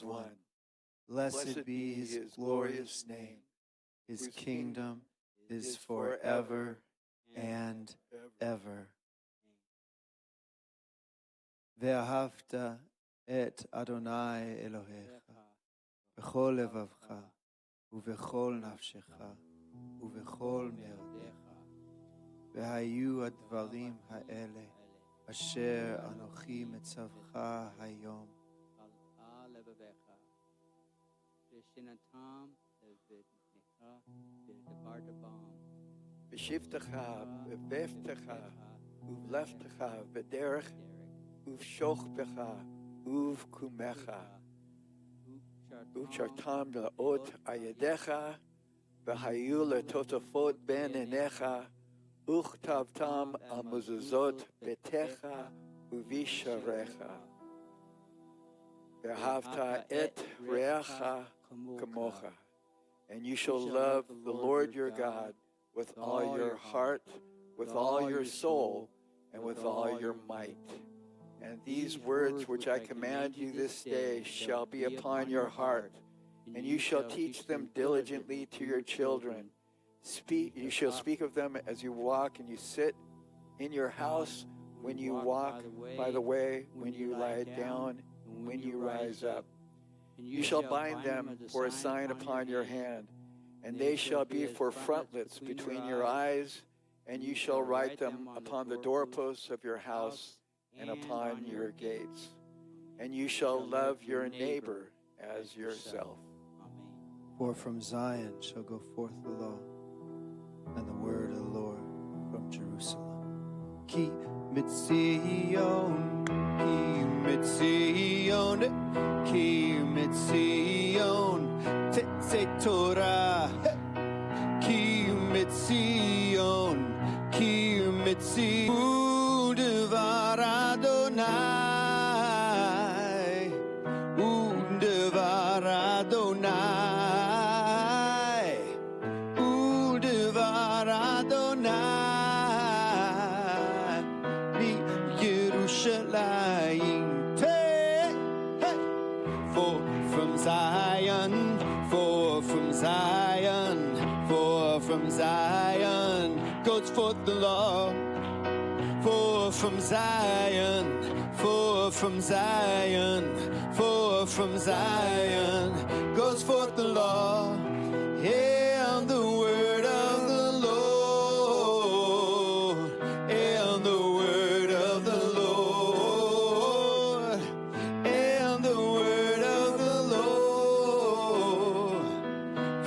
one. Blessed be his glorious name. His kingdom is forever and ever. ואהבת את אדוני אלוהיך בכל לבבך ובכל נפשך ובכל מאודך. והיו הדברים האלה אשר אנוכי מצווך היום. בשבתך, בבטחך, ובלכתך, בדרך, ובשוכבך, ובקומך. ושרתם לאות על ידיך, והיו לטוטפות בין עיניך, וכתבתם על מזוזות ביתך ובשעריך. ואהבת את רעך כמוך. And you shall love the Lord your God with all your heart, with all your soul, and with all your might. And these words which I command you this day shall be upon your heart, and you shall teach them diligently to your children. You shall speak of them as you walk and you sit in your house, when you walk by the way, when you lie down, and when you rise up. You shall bind them for a sign upon your hand, and they shall be for frontlets between your eyes, and you shall write them upon the doorposts of your house and upon your gates. And you shall love your neighbor as yourself. For from Zion shall go forth the law, and the word of the Lord from Jerusalem. Ki mitzion, ki mitzion, ki mitzion, tetze Torah. Ki mitzion, ki mitzion, udevar Adonai, udevar Adonai, udevar Adonai, mi Yerushalayim. For from Zion, from Zion goes forth the law. For from Zion goes forth the law. And the word of the Lord, and the word of the Lord, and the word of the Lord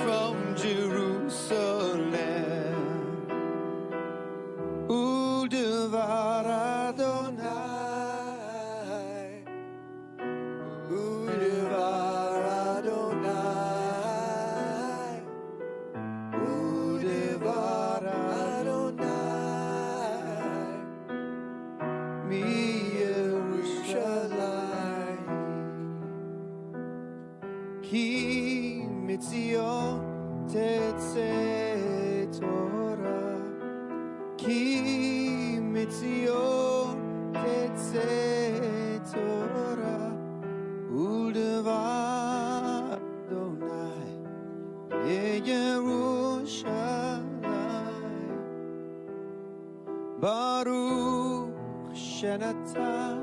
from Jerusalem. Udevar Adonai, Udevar Adonai, Udevar Adonai, mi Yerushalayim. Ki mitzion tetze Torah, ki mitzion tetze Torah, udevar Adonai, Yerushalayim. Baruch shenatan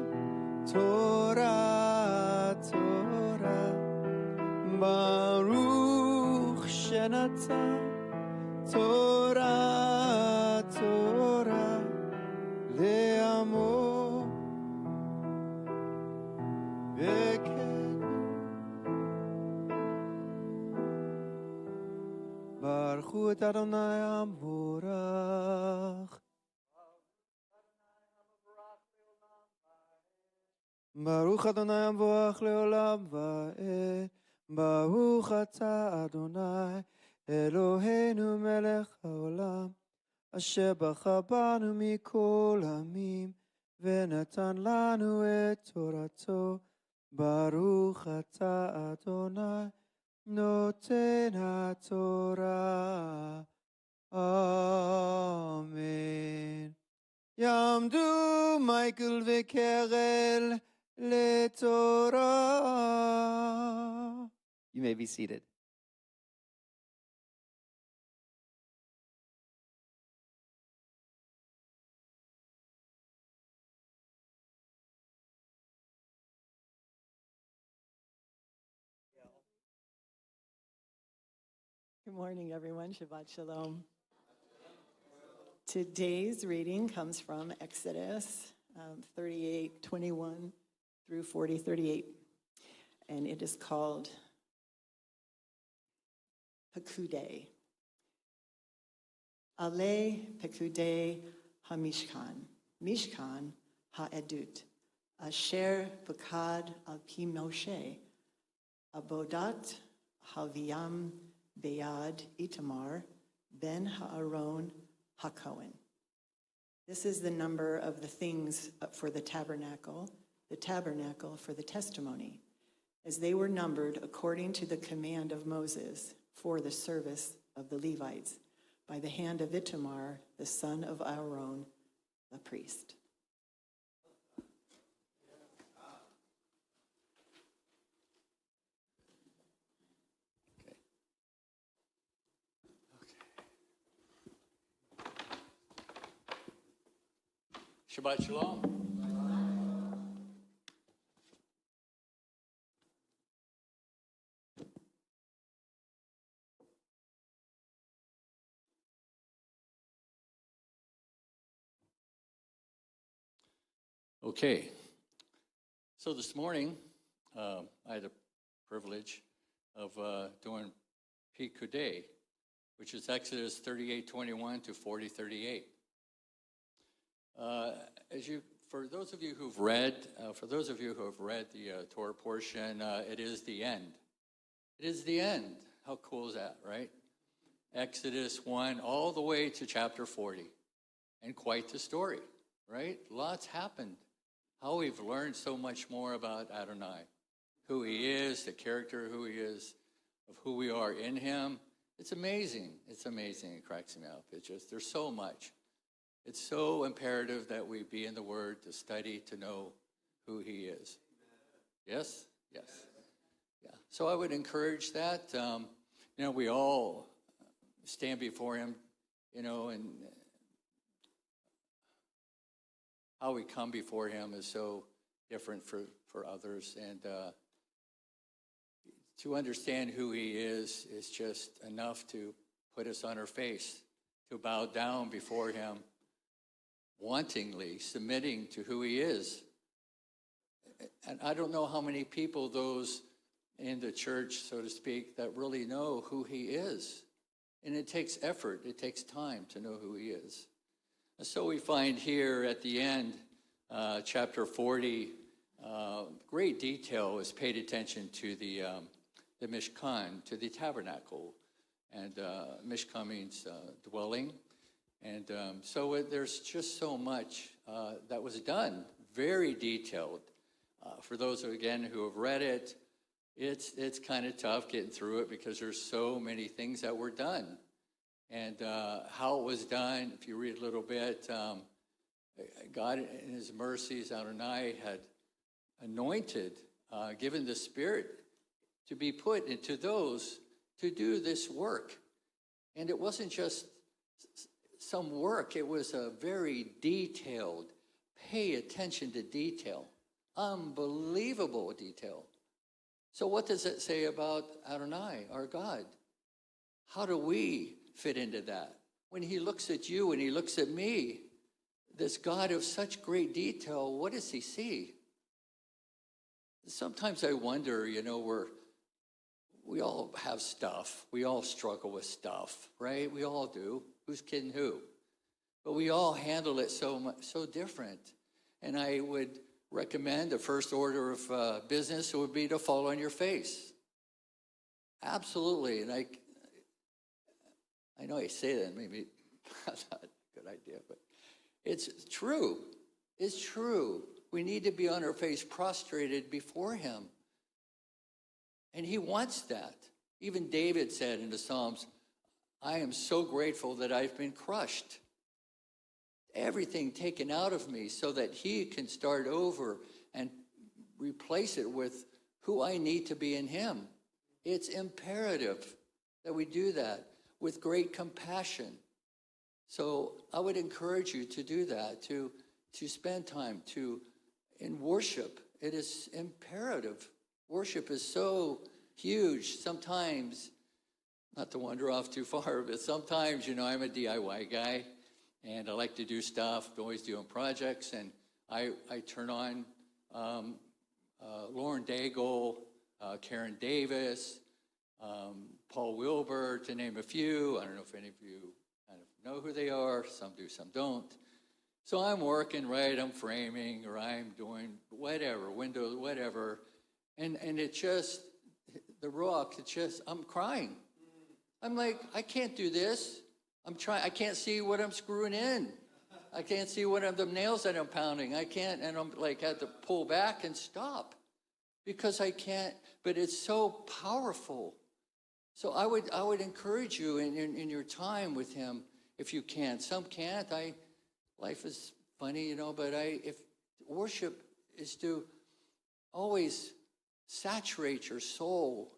Torah, Torah. Baruch shenatan Torah, Torah. Le'amo vekenu. Baruchu et Adonai Amvorach. Baruch Adonai Amvorach leolam va'ed. Baruch ata Adonai Eloheinu melech haolam, asher bacha banu mikol amim, venatan lanu et torato. Baruch ata Adonai noten haTorah. Amen. Yamdu Michael veKerel leTorah. You may be seated. Good morning, everyone. Shabbat Shalom. Today's reading comes from Exodus 38:21 through 40:38, and it is called Pekudei. Ale Pekudei HaMishkan, Mishkan HaEdut, Asher Pekad Al Pi Moshe, Abodat Haviam Be'ad Itamar ben Ha'aron HaKohen. This is the number of the things for the tabernacle for the testimony, as they were numbered according to the command of Moses for the service of the Levites, by the hand of Itamar, the son of Aaron, the priest. Shabbat Shalom. Okay, so this morning I had the privilege of doing Pekudei, which is Exodus 38:21 to 40:38. For those of you who have read the Torah portion, it is the end. It is the end. How cool is that, right? Exodus 1 all the way to chapter 40, and quite the story, right? Lots happened. How we've learned so much more about Adonai, who he is, the character who he is, of who we are in him. It's amazing. It's amazing. It cracks me up. It's just, there's so much. It's so imperative that we be in the Word to study, to know who he is. Yes? Yes. Yeah. So I would encourage that. We all stand before him, and how we come before him is so different for others. And to understand who he is just enough to put us on our face, to bow down before him, wantingly submitting to who he is. And I don't know how many people, those in the church, so to speak, that really know who he is. And it takes effort, it takes time to know who he is. And so we find here at the end, chapter 40, great detail is paid attention to the Mishkan, to the tabernacle. And Mishkan means dwelling. And so there's just so much that was done, very detailed. For those, again, who have read it, it's kind of tough getting through it because there's so many things that were done. And how it was done, if you read a little bit, God in his mercies, Adonai had anointed, given the Spirit to be put into those to do this work. And it wasn't just some work, it was a very detailed, pay attention to detail, unbelievable detail. So what does it say about Adonai, our God? How do we fit into that? When he looks at you and he looks at me, this God of such great detail, what does he see? Sometimes I wonder, we all have stuff. We all struggle with stuff, right? We all do. Who's kidding who? But we all handle it so different. And I would recommend the first order of business would be to fall on your face. Absolutely. And I know I say that, maybe that's not a good idea, but it's true. It's true. We need to be on our face prostrated before him. And he wants that. Even David said in the Psalms, I am so grateful that I've been crushed. Everything taken out of me so that he can start over and replace it with who I need to be in him. It's imperative that we do that with great compassion. So I would encourage you to do that, to spend time in worship. It is imperative. Worship is so huge. Sometimes, not to wander off too far, but sometimes, I'm a DIY guy, and I like to do stuff, always doing projects, and I turn on Lauren Daigle, Karen Davis, Paul Wilbur, to name a few. I don't know if any of you kind of know who they are. Some do, some don't. So I'm working, right? I'm framing, or I'm doing whatever, windows, whatever. And it just, the rock, I'm crying. I'm like, I can't do this. I can't see what I'm screwing in. I can't see the nails that I'm pounding. I can't, and I'm like, had to pull back and stop because I can't, but it's so powerful. So I would encourage you in your time with him, if you can. Some can't. Life is funny, but if worship is to always saturate your soul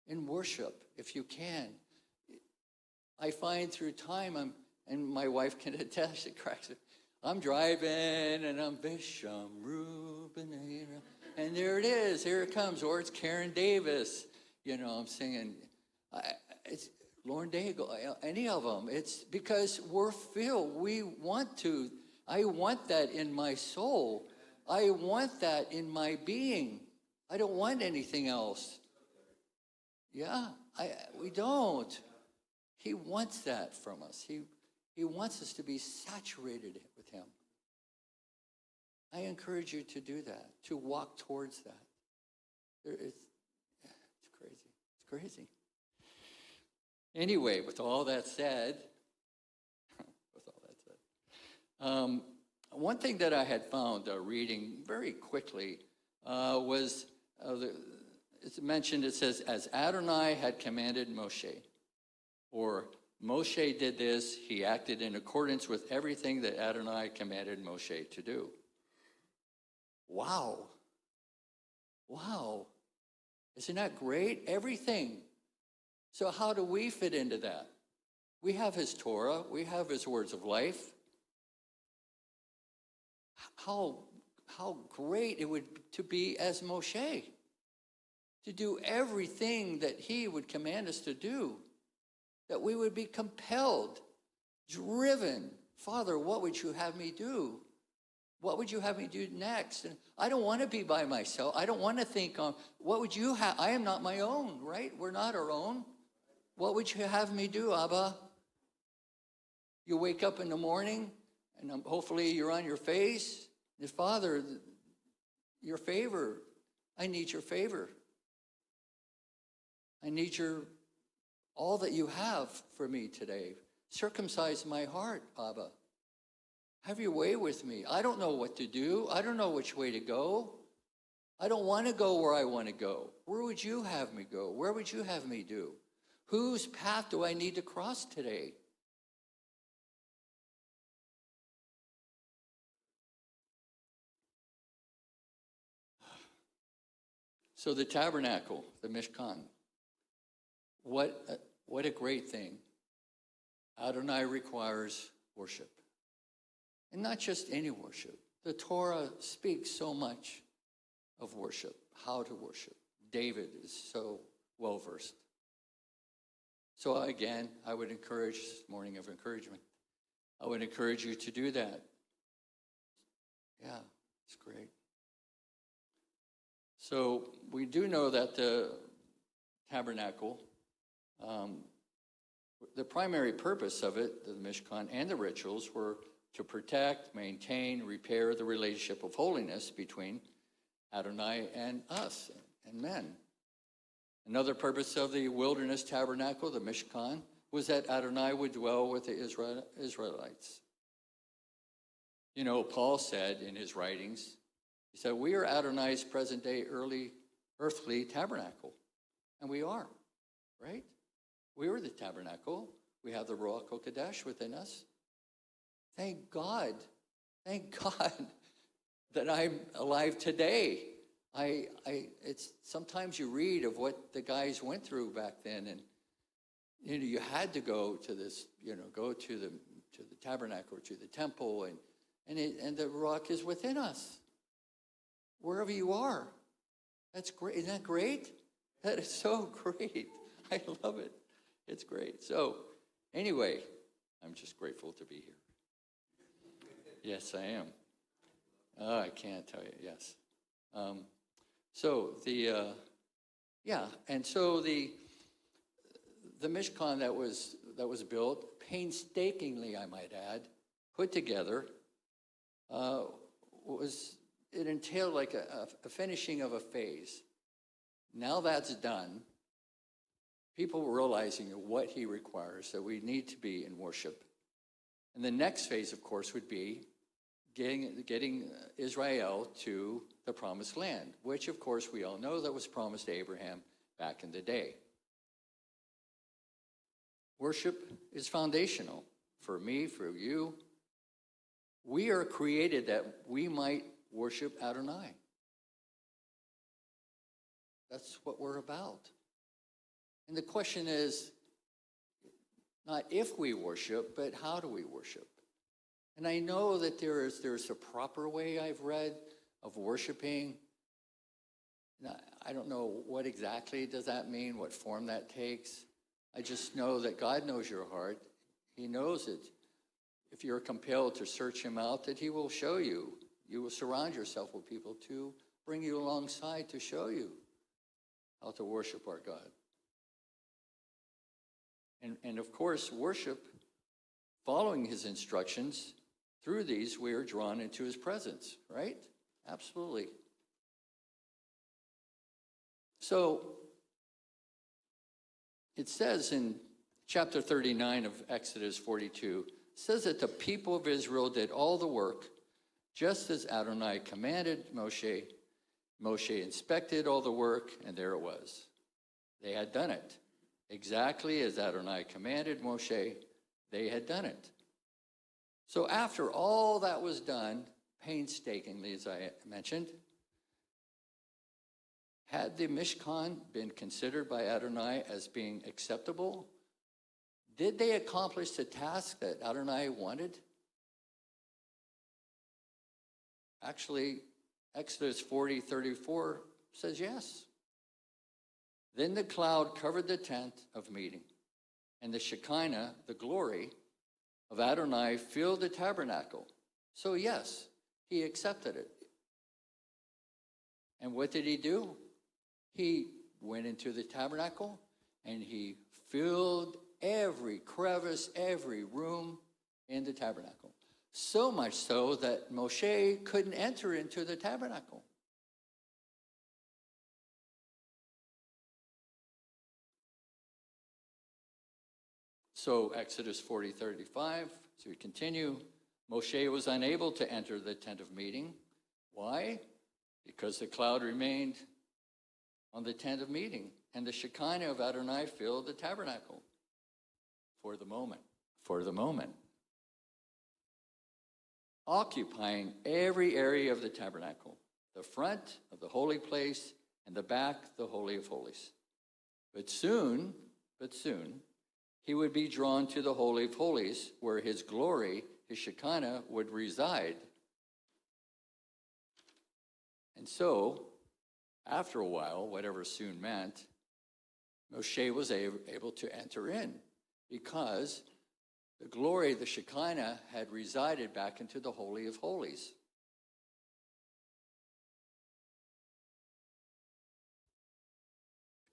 in worship, if you can. I find through time, and my wife can attest, it cracks it. I'm driving, and I'm Bisham Ruben, and there it is, here it comes, or it's Karen Davis, I'm singing. It's Lauren Daigle, any of them. It's because we're filled. I want that in my soul. I want that in my being. I don't want anything else. Yeah, we don't. He wants that from us. He wants us to be saturated with him. I encourage you to do that, to walk towards that. It's crazy. It's crazy. Anyway, with all that said, one thing that I had found reading very quickly was, it's mentioned, it says, as Adonai had commanded Moshe, or Moshe did this, he acted in accordance with everything that Adonai commanded Moshe to do. Wow. Wow. Isn't that great? Everything. So how do we fit into that? We have his Torah. We have his words of life. How great it would to be as Moshe, to do everything that he would command us to do, that we would be compelled, driven. Father, what would you have me do? What would you have me do next? And I don't want to be by myself. I don't want to think on, what would you have? I am not my own, right? We're not our own. What would you have me do, Abba? You wake up in the morning, and hopefully you're on your face. And Father, your favor. I need your favor. I need all that you have for me today. Circumcise my heart, Abba. Have your way with me. I don't know what to do. I don't know which way to go. I don't want to go where I want to go. Where would you have me go? Where would you have me do? Whose path do I need to cross today? So the tabernacle, the Mishkan, what a great thing. Adonai requires worship. And not just any worship. The Torah speaks so much of worship, how to worship. David is so well-versed. So again, I would encourage, this morning of encouragement, I would encourage you to do that. Yeah, it's great. So we do know that the tabernacle, the primary purpose of it, the Mishkan and the rituals, were to protect, maintain, repair the relationship of holiness between Adonai and us and men. Another purpose of the wilderness tabernacle, the Mishkan, was that Adonai would dwell with the Israelites. Paul said in his writings, he said, we are Adonai's present-day earthly tabernacle. And we are, right? We are the tabernacle. We have the Ruach HaKodesh within us. Thank God that I'm alive today. It's sometimes you read of what the guys went through back then, and you had to go to this, go to the tabernacle or to the temple, and the rock is within us, wherever you are. That's great. Isn't that great? That is so great. I love it. It's great. So, anyway, I'm just grateful to be here. Yes, I am. Oh, I can't tell you. Yes. So the Mishkan that was built painstakingly, I might add, put together, it entailed like a finishing of a phase. Now that's done, people were realizing what he requires, that we need to be in worship. And the next phase, of course, would be getting Israel to the promised land, which, of course, we all know that was promised to Abraham back in the day. Worship is foundational for me, for you. We are created that we might worship Adonai. That's what we're about. And the question is not if we worship, but how do we worship? And I know that there's a proper way I've read of worshiping. Now, I don't know what exactly does that mean, what form that takes. I just know that God knows your heart. He knows it. If you're compelled to search him out, that he will show you. You will surround yourself with people to bring you alongside to show you how to worship our God. And of course, worship, following his instructions, through these we are drawn into his presence, right? Absolutely. So, it says in chapter 39 of Exodus 42, it says that the people of Israel did all the work, just as Adonai commanded Moshe. Moshe inspected all the work, and there it was. They had done it. Exactly as Adonai commanded Moshe, they had done it. So after all that was done, painstakingly, as I mentioned, had the Mishkan been considered by Adonai as being acceptable? Did they accomplish the task that Adonai wanted? Actually, Exodus 40:34 says yes. Then the cloud covered the tent of meeting, and the Shekinah, the glory of Adonai, filled the tabernacle. So yes, he accepted it. And what did he do? He went into the tabernacle, and he filled every crevice, every room in the tabernacle. So much so that Moshe couldn't enter into the tabernacle. So Exodus 40:35, so we continue. Moshe was unable to enter the tent of meeting. Why? Because the cloud remained on the tent of meeting, and the Shekinah of Adonai filled the tabernacle for the moment. For the moment. Occupying every area of the tabernacle, the front of the holy place, and the back, the Holy of Holies. But soon, he would be drawn to the Holy of Holies, where his glory, his Shekinah, would reside. And so, after a while, whatever soon meant, Moshe was able to enter in because the glory, the Shekinah, had resided back into the Holy of Holies.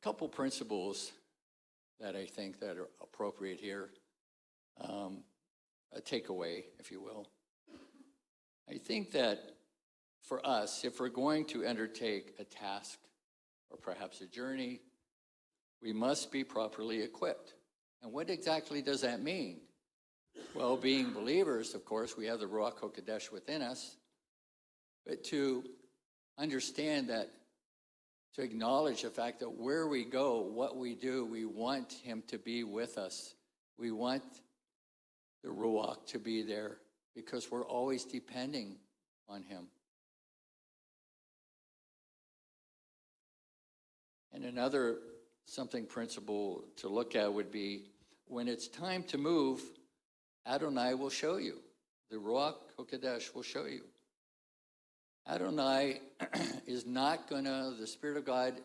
A couple principles that I think that are appropriate here, a takeaway, if you will. I think that for us, if we're going to undertake a task or perhaps a journey, we must be properly equipped. And what exactly does that mean? Well, being believers, of course, we have the Ruach HaKodesh within us, but to understand that, to acknowledge the fact that where we go, what we do, we want him to be with us. We want the Ruach to be there because we're always depending on him. And another something principle to look at would be when it's time to move, Adonai will show you. The Ruach HaKodesh will show you. Adonai is not the Spirit of God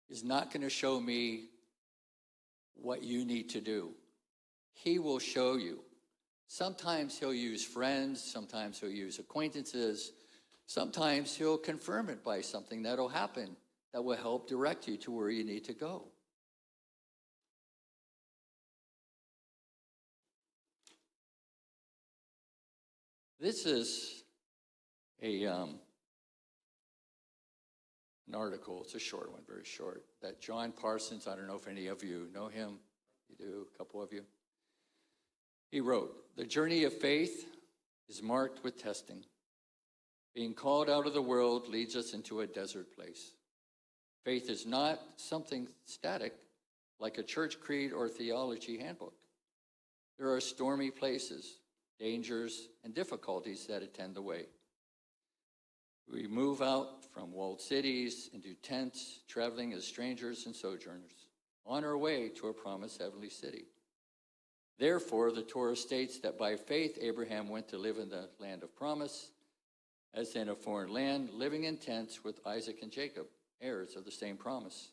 is not going to show me what you need to do. He will show you. Sometimes he'll use friends, sometimes he'll use acquaintances, sometimes he'll confirm it by something that'll happen that will help direct you to where you need to go. This is an article, it's a short one, very short, that John Parsons, I don't know if any of you know him, you do, a couple of you. He wrote, "The journey of faith is marked with testing. Being called out of the world leads us into a desert place. Faith is not something static, like a church creed or theology handbook. There are stormy places, dangers, and difficulties that attend the way. We move out from walled cities into tents, traveling as strangers and sojourners, on our way to a promised heavenly city. Therefore, the Torah states that by faith Abraham went to live in the land of promise, as in a foreign land, living in tents with Isaac and Jacob, heirs of the same promise.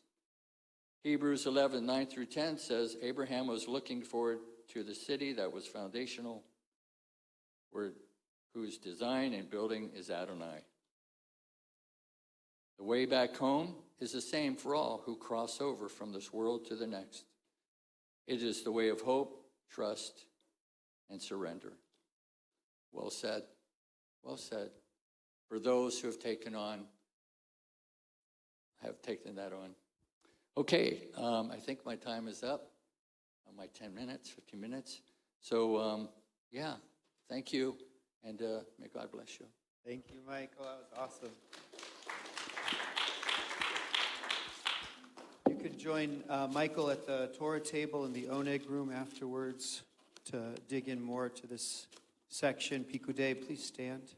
Hebrews 11, 9 through 10 says Abraham was looking forward to the city that was foundational, whose design and building is Adonai. The way back home is the same for all who cross over from this world to the next. It is the way of hope, trust, and surrender." Well said. Well said. For those who have taken that on. Okay, I think my time is up. My 10 minutes, 15 minutes. So, thank you, and may God bless you. Thank you, Michael. That was awesome. You could join Michael at the Torah table in the Oneg room afterwards to dig in more to this section. Pikudei, please stand.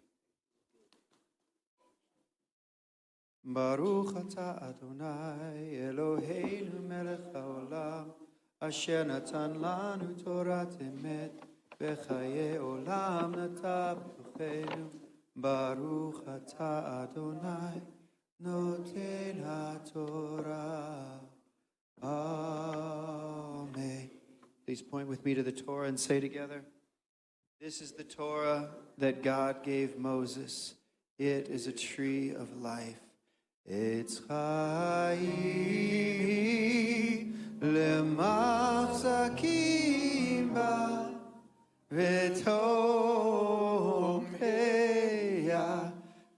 Baruch atah Adonai Eloheinu melech haolam asher natan lanu torat emet v'chaye olam nata b'tochenu. Baruch atah Adonai noten haTorah. Amen. Please point with me to the Torah and say together, "This is the Torah that God gave Moses. It is a tree of life. It's chaim lemachzakim ba v'tompeya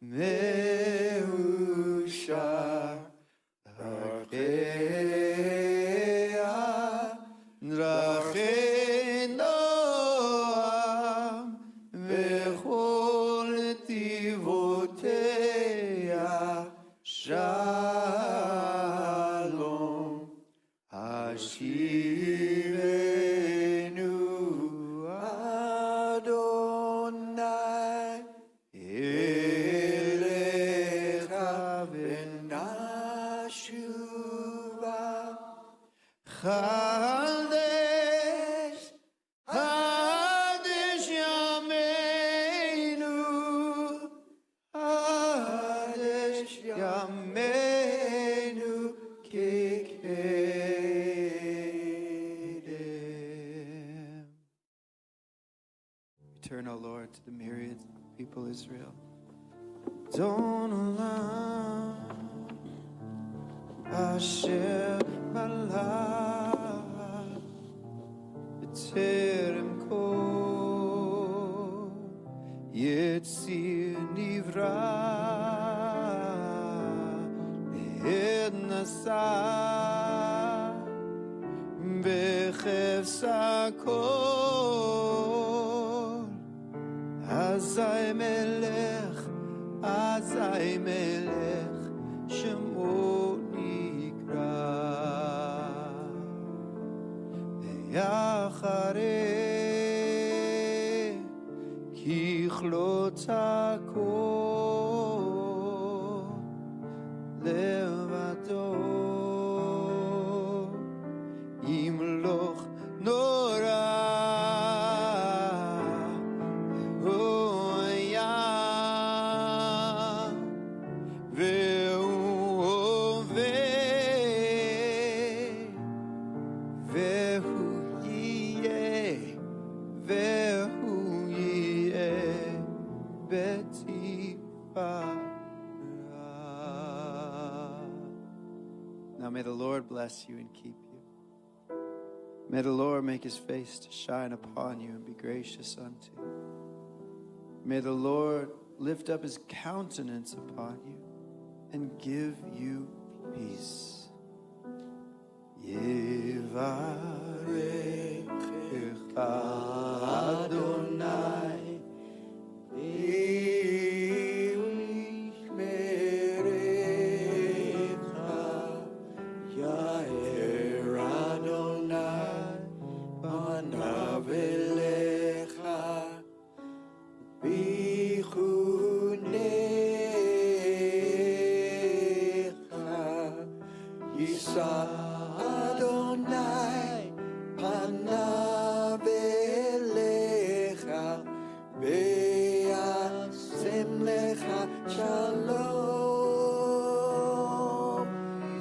meushar arkeya drachei noam v'chol netivoteya Shalom Hashivenu Adonai Elecha v'nashuva Chadesh Chadesh Yameinu Chadesh Yameinu Kikedem. Return, O Lord, to the myriad people Israel. Don Olam Asher Malach B'terem Kol Yetzir Nivra Le'ed Nasa B'chefsa Kol Azai Melech Shemo Nikra Ve'acharei Kichlot HaKol, 'Levado Now may the Lord bless you and keep you. May the Lord make his face to shine upon you and be gracious unto you. May the Lord lift up his countenance upon you and give you peace. Yivarechecha Adonai v'yishmerecha. Yair Adonai panav elecha v'chunecha. Yisa Adonai panav elecha ve'yasem lecha shalom.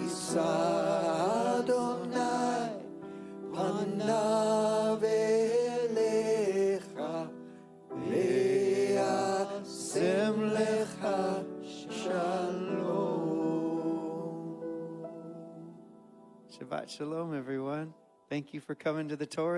Yisa Adonai panav elecha ve'yasem lecha shalom. Shabbat shalom, everyone. Thank you for coming to the Torah